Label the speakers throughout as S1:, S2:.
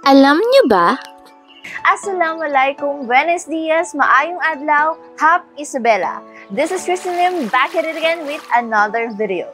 S1: Alam niyo ba?
S2: Assalamualaikum, buenos dias, maayong adlaw, Hap Isabela. This is Christine Lim back at it again with another video.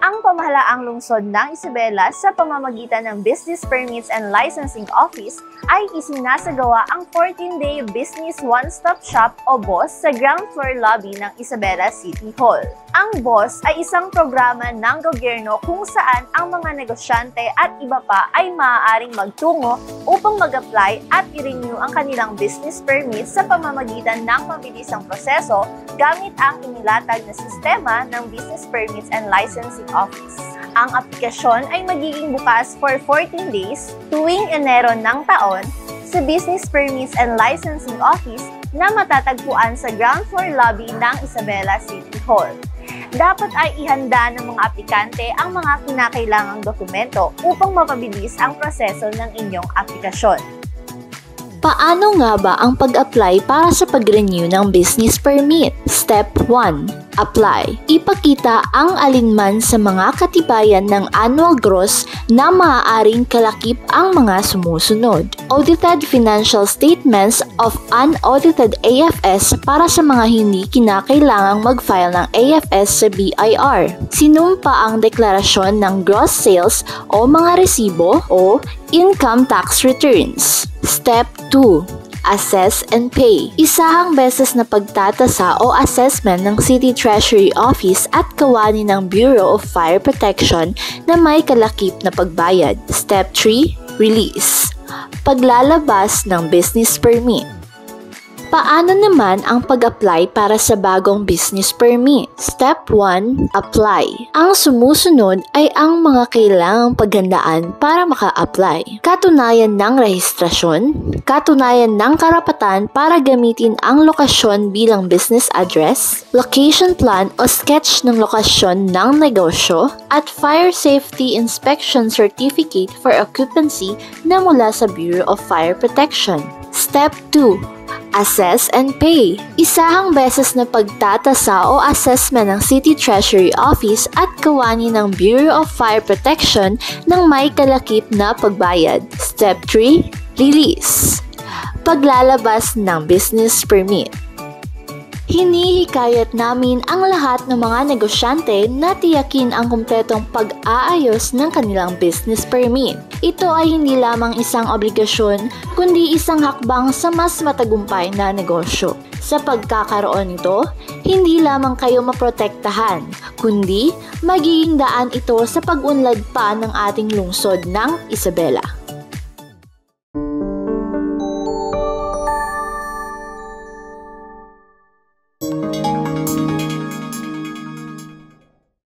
S2: Ang pamahalaang lungsod ng Isabela sa pamamagitan ng Business Permits and Licensing Office ay isinasagawa ang 14-day Business One-Stop Shop o BOSS sa ground floor lobby ng Isabela City Hall. Ang BOSS ay isang programa ng gobyerno kung saan ang mga negosyante at iba pa ay maaaring magtungo upang mag-apply at i-renew ang kanilang business permits sa pamamagitan ng mabilisang proseso gamit ang inilatag na sistema ng Business Permits and Licensing Office. Ang aplikasyon ay magiging bukas for 14 days tuwing Enero ng taon sa Business Permits and Licensing Office na matatagpuan sa ground floor lobby ng Isabela City Hall. Dapat ay ihanda ng mga aplikante ang mga kinakailangang dokumento upang mapabilis ang proseso ng inyong aplikasyon.
S1: Paano nga ba ang pag-apply para sa pag-renew ng business permit? Step 1. Apply. Ipakita ang alinman sa mga katibayan ng annual gross na maaaring kalakip ang mga sumusunod. Audited financial statements of unaudited AFS para sa mga hindi kinakailangang mag-file ng AFS sa BIR. Sinumpa ang deklarasyon ng gross sales o mga resibo o income tax returns. Step 2. Assess and pay. Isahang beses na pagtatasa o assessment ng City Treasury Office at kawani ng Bureau of Fire Protection na may kalakip na pagbayad. Step 3. Release. Paglalabas ng business permit. Paano naman ang pag-apply para sa bagong business permit? Step 1. Apply. Ang sumusunod ay ang mga kailangang paghandaan para maka-apply. Katunayan ng rehistrasyon, katunayan ng karapatan para gamitin ang lokasyon bilang business address, location plan o sketch ng lokasyon ng negosyo, at fire safety inspection certificate for occupancy na mula sa Bureau of Fire Protection. Step 2. Assess and pay. Isahang beses na pagtatasa o assessment ng City Treasury Office at kawani ng Bureau of Fire Protection ng may kalakip na pagbayad. Step 3. Release. Paglalabas ng business permit. Hinihikayat namin ang lahat ng mga negosyante na tiyakin ang kumpletong pag-aayos ng kanilang business permit. Ito ay hindi lamang isang obligasyon, kundi isang hakbang sa mas matagumpay na negosyo. Sa pagkakaroon nito, hindi lamang kayo maprotektahan, kundi magiging daan ito sa pag-unlad pa ng ating lungsod ng Isabela.